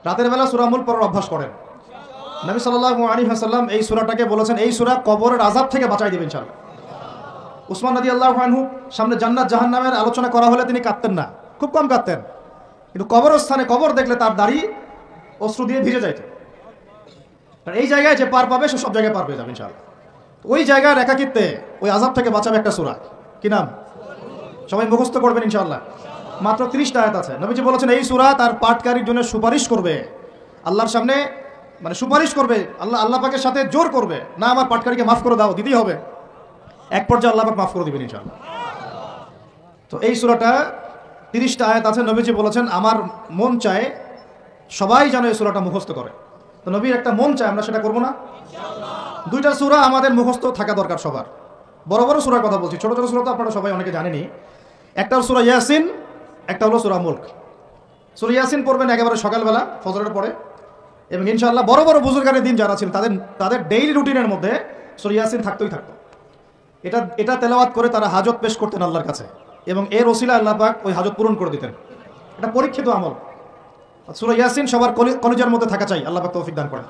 রাতের বেলা সূরা মুলক পড়ার অভ্যাস করেন। নবী সাল্লাল্লাহু আলাইহি ওয়াসাল্লাম এই সূরাটাকে বলেছেন এই সূরা কবরের আযাব থেকে বাঁচাই দিবে ইনশাআল্লাহ। উসমান রাদিয়াল্লাহু আনহু সামনে জান্নাত জাহান্নামের আলোচনা করা হলে তিনি কাঁদতেন না, খুব কম কাঁদতেন, কিন্তু কবরস্থানে কবর দেখলে তার দাড়ি অশ্রু দিয়ে ভিজে যাইত। আর এই জায়গায় যে পার পাবে সে সব জায়গায় পার পেয়ে যাবে ইনশাআল্লাহ। ওই জায়গার একাকিত্বে ওই আযাব থেকে বাঁচাবে একটা সূরা, কি নাম? সবাই মুখস্থ করবেন ইনশাআল্লাহ। মাত্র 30টা আয়াত আছে। নবীজি বলেছেন এই সূরা তার পাঠকারীর জন্য সুপারিশ করবে আল্লাহর সামনে, মানে সুপারিশ করবে আল্লাহ পাকের সাথে জোর করবে, না আমার পাঠকারীকে মাফ করে দাও, দিতেই হবে। এক পর্যায়ে আল্লাহ পাক মাফ করে দিবেন ইনশাআল্লাহ। তো এই সূরাটা 30টা আয়াত আছে। নবীজি বলেছেন আমার মন চায় সবাই যেন এই সূরাটা মুখস্থ করে। তো নবীর একটা মন চায়, আমরা সেটা করবো না ইনশাআল্লাহ। দুইটা সূরা আমাদের মুখস্থ থাকা দরকার সবার। বড় বড় সূরার কথা বলছি, ছোট ছোট সূরা তো আপনারা সবাই অনেকে জানেনই। একটা সূরা ইয়াসিন, একটা হলো সূরা মুলক। সূরা ইয়াসিন পড়বেন একেবারে সকালবেলা ফজরের পরে, এবং ইনশাআল্লাহ বড় বড় বুজুর্গানের দিন যারা ছিলেন তাদের ডেইলি রুটিনের মধ্যে সূরা ইয়াসিন থাকতোই থাকতো। এটা তেলাওয়াত করে তারা হাজত পেশ করতেন আল্লাহর কাছে, এবং এর ওসিলা আল্লাহ পাক ওই হাজত পূরণ করে দিতেন। এটা পরীক্ষিত আমল। সূরা ইয়াসিন সবার কলিজার মধ্যে থাকা চাই, আল্লাহ পাক তৌফিক দান করেন।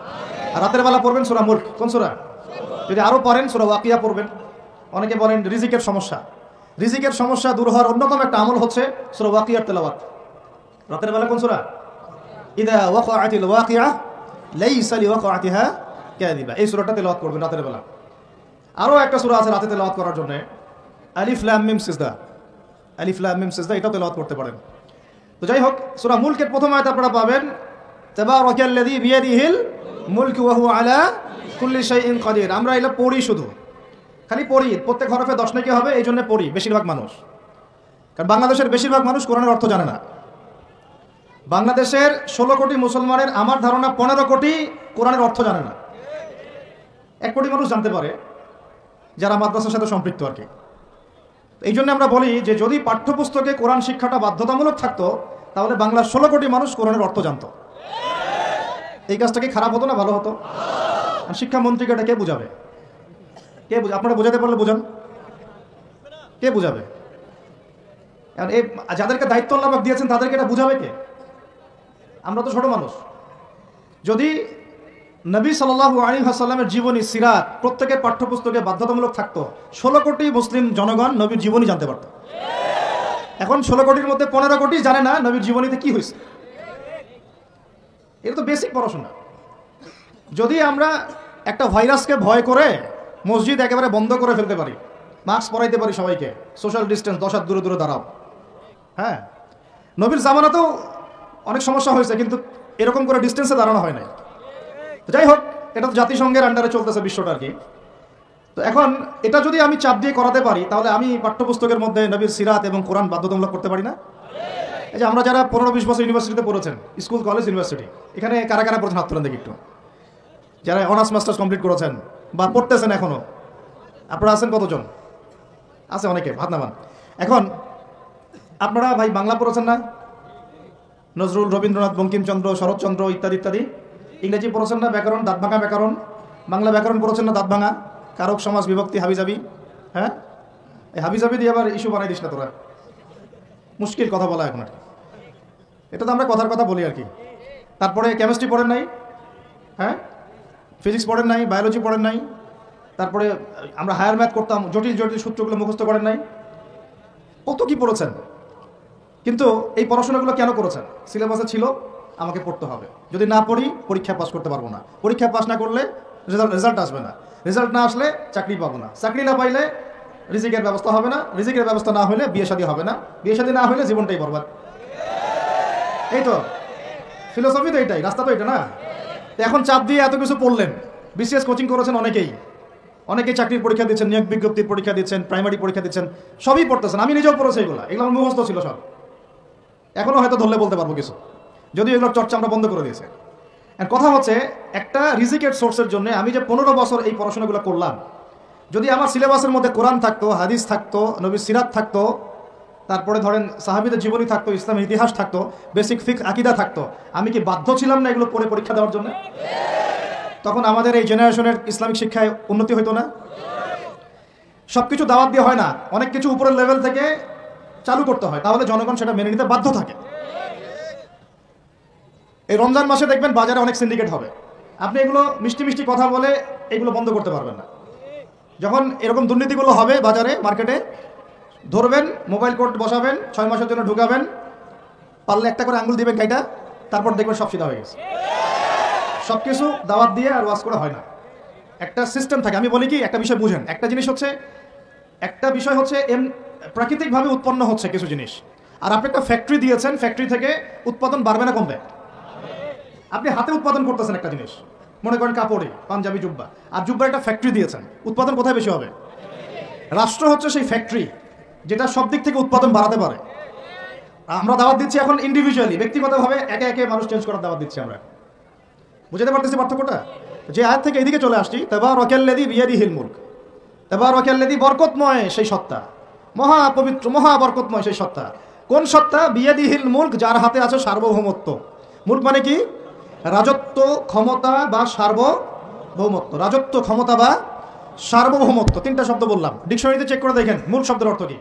আর রাতের বেলা পড়বেন সূরা মুলক। কোন সূরা? যদি আরও পারেন সূরা ওয়াকিয়া পড়বেন। অনেকে বলেন রিজিকের সমস্যা, রিজিকের সমস্যা দূর হওয়ার অন্যতম একটা আমল হচ্ছে সূরা ওয়াকিয়ার তেলাওয়াত। রাতের বেলা কোন সূরা? ইযা ওয়াকাআতিল ওয়াকিআ লাইসা লিওয়াকাআতিহা কাযিবা, এই সূরাটা তেলাওয়াত করবেন রাতের বেলা। আরও একটা সূরা আছে রাতে তেলাওয়াত করার জন্য, আলিফ লাম মিম সিজদা। আলিফ লাম মিম সিজদা, এটাও তেলাওয়াত করতে পারেন। তো যাই হোক, সূরা মুলকের প্রথম আয়াত আপনারা পাবেন তাবারাকাল্লাযী বিয়াদিহিল মুলকু ওয়া হুয়া আলা কুল্লি শাইইন কাদির। আমরা এটা পড়ি, শুধু খালি পড়ি, প্রত্যেক হরফে 10 নাকি হবে, এই জন্য পড়ি বেশিরভাগ মানুষ। কারণ বাংলাদেশের বেশিরভাগ মানুষ কোরআনের অর্থ জানে না। বাংলাদেশের 16 কোটি মুসলমানের আমার ধারণা 15 কোটি কোরআনের অর্থ জানে না। 1 কোটি মানুষ জানতে পারে যারা মাদ্রাসার সাথে সম্পৃক্ত আর কি। এই জন্য আমরা বলি যে যদি পাঠ্যপুস্তকে কোরআন শিক্ষাটা বাধ্যতামূলক থাকতো তাহলে বাংলার 16 কোটি মানুষ কোরআনের অর্থ জানতো। এই কাজটা কি খারাপ হতো না ভালো হতো? শিক্ষামন্ত্রীকে এটা কে বুঝাবে? আপনারা বোঝাতে পারলে বোঝান, কে বুঝাবে? এই যাদেরকে দায়িত্ব আল্লাহ পাক দিয়েছেন তাদেরকে এটা বুঝাবে কে? আমরা তো ছোট মানুষ। যদি নবী সাল্লাল্লাহু আলাইহি ওয়াসাল্লামের জীবনী সিরাত প্রত্যেকের পাঠ্যপুস্তকে বাধ্যতামূলক থাকতো, 16 কোটি মুসলিম জনগণ নবীর জীবনী জানতে পারত। এখন 16 কোটির মধ্যে 15 কোটি জানে না নবীর জীবনীতে কি হয়েছে। এটা তো বেসিক পড়াশোনা। যদি আমরা একটা ভাইরাসকে ভয় করে মসজিদ একেবারে বন্ধ করে ফেলতে পারি, মাস্ক পরাইতে পারি সবাইকে, সোশ্যাল ডিস্টেন্স 10 হাত দূরে দূরে দাঁড়াও, হ্যাঁ, নবীর জামানাতেও অনেক সমস্যা হয়েছে, কিন্তু এরকম করে ডিস্টেন্সে দাঁড়ানো হয় নাই। যাই হোক, এটা তো জাতিসংঘের আন্ডারে চলতেছে বিশ্বটা আর কি। তো এখন এটা যদি আমি চাপ দিয়ে করাতে পারি তাহলে আমি পাঠ্যপুস্তকের মধ্যে নবীর সিরাত এবং কোরআন বাধ্যতামূলক করতে পারি না? এই যে আমরা যারা 15-20 বছর ইউনিভার্সিটিতে পড়েছেন, স্কুল কলেজ ইউনিভার্সিটি, এখানে কারা কারা পড়েছেন হাত তোলেন দেখি একটু। যারা অনার্স মাস্টার্স কমপ্লিট করেছেন বা পড়তেছেন এখনও, আপনারা আছেন কতজন? আছে অনেকে, হাত নামান। এখন আপনারা ভাই বাংলা পড়েছেন না? নজরুল, রবীন্দ্রনাথ, বঙ্কিমচন্দ্র, শরৎচন্দ্র ইত্যাদি ইত্যাদি। ইংরেজি পড়েছেন না? ব্যাকরণ, দাঁত ভাঙা ব্যাকরণ। বাংলা ব্যাকরণ পড়েছেন না? দাঁত ভাঙা, কারক, সমাস, বিভক্তি, হাবিজাবি। হ্যাঁ, এই হাবিজাবি দিয়ে আবার ইস্যু বানাই দিস না তোরা, মুশকিল কথা বলা এখন আর। এটা তো আমরা কথার কথা বলি আর কি। তারপরে কেমিস্ট্রি পড়েন নাই? হ্যাঁ, ফিজিক্স পড়েন নাই? বায়োলজি পড়েন নাই? তারপরে আমরা হায়ার ম্যাথ করতাম, জটিল জটিল সূত্রগুলো মুখস্থ করেন নাই? কত কি পড়েছেন। কিন্তু এই পড়াশোনাগুলো কেন করেছেন? সিলেবাসে ছিল আমাকে পড়তে হবে, যদি না পড়ি পরীক্ষা পাস করতে পারবো না, পরীক্ষা পাস না করলে রেজাল্ট আসবে না, রেজাল্ট না আসলে চাকরি পাবো না, চাকরি না পাইলে রিজিকের ব্যবস্থা হবে না, রিজিকের ব্যবস্থা না হলে বিয়ে শাদী হবে না, বিয়ে শাদী না হলে জীবনটাই বরবাদ। এই তো ফিলোসফি, তো এটাই, রাস্তা তো এটা না। এখন চাপ দিয়ে এত কিছু পড়লেন, বিসিএস কোচিং করেছেন অনেকেই চাকরির পরীক্ষা দিচ্ছেন, নিয়োগ বিজ্ঞপ্তির পরীক্ষা দিচ্ছেন, প্রাইমারি পরীক্ষা দিচ্ছেন, সবই পড়তেছেন। আমি নিজেও পড়েছি এগুলো আমার মুখস্থ ছিল সব, এখনও হয়তো ধরলে বলতে পারবো কিছু, যদিও এগুলোর চর্চা আমরা বন্ধ করে দিয়েছি। কথা হচ্ছে একটা রিজিকের সোর্সের জন্য আমি যে 15 বছর এই পড়াশোনাগুলো করলাম, যদি আমার সিলেবাসের মধ্যে কোরআন থাকতো, হাদিস থাকতো, নবীর সিরাত থাকতো, তারপরে ধরেন সাহাবীদের জীবনী থাকতো, ইসলামের ইতিহাস থাকতো, বেসিক ফিকহ আকীদা থাকতো, আমি কি বাধ্য ছিলাম না এগুলো পড়ে পরীক্ষা দেওয়ার জন্য? তখন আমাদের এই জেনারেশনের ইসলামিক শিক্ষায় উন্নতি হইতো না? সব কিছু দাওয়াত দিয়ে হয় না, অনেক কিছু উপরের লেভেল থেকে চালু করতে হয়, তাহলে জনগণ সেটা মেনে নিতে বাধ্য থাকে। এই রমজান মাসে দেখবেন বাজারে অনেক সিন্ডিকেট হবে। আপনি এগুলো মিষ্টি মিষ্টি কথা বলে এগুলো বন্ধ করতে পারবেন না। যখন এরকম দুর্নীতিগুলো হবে বাজারে মার্কেটে, ধরবেন, মোবাইল কোর্ট বসাবেন, 6 মাসের জন্য ঢুকাবেন, পারলে একটা করে আঙ্গুল দিবেন কাইটা, তারপর দেখবেন সব সিধা হয়ে গেছে। সব কিছু দাওয়াত দিয়ে আর ওয়াজ করা হয় না, একটা সিস্টেম থাকে। আমি বলি কি, একটা বিষয় বুঝেন, একটা বিষয় হচ্ছে প্রাকৃতিকভাবে উৎপন্ন হচ্ছে কিছু জিনিস, আর আপনি একটা ফ্যাক্টরি দিয়েছেন, ফ্যাক্টরি থেকে উৎপাদন বাড়বে না কমবে? আপনি হাতে উৎপাদন করতেছেন একটা জিনিস, মনে করেন কাপড়ে পাঞ্জাবি জুব্বা, আর জুব্বার একটা ফ্যাক্টরি দিয়েছেন, উৎপাদন কোথায় বেশি হবে? রাষ্ট্র হচ্ছে সেই ফ্যাক্টরি যেটা সব দিক থেকে উৎপাদন বাড়াতে পারে। আমরা দাওয়াত দিচ্ছি এখন ইন্ডিভিজুয়ালি, ব্যক্তিগতভাবে একে একে মানুষ চেঞ্জ করার দাওয়াত দিচ্ছি আমরা। বুঝতে পারতেছি পার্থক্যটা? যে আয়াত থেকে এদিকে চলে আসছি, তাবারাকাল্লাযী বিয়াদিহিল মুলক, তাবারাকাল্লাযী, বরকতময় সেই সত্তা, মহা পবিত্র, মহা বরকতময় সেই সত্তা। কোন সত্তা? বিয়াদিহিল মুলক, যার হাতে আছে সার্বভৌমত্ব। মুলক মানে কি? রাজত্ব, ক্ষমতা বা সার্বভৌমত্ব। রাজত্ব, ক্ষমতা বা সার্বভৌমত্ব, তিনটা শব্দ বললাম। ডিকশনারিতে চেক করে দেখেন মূল শব্দের অর্থ কি।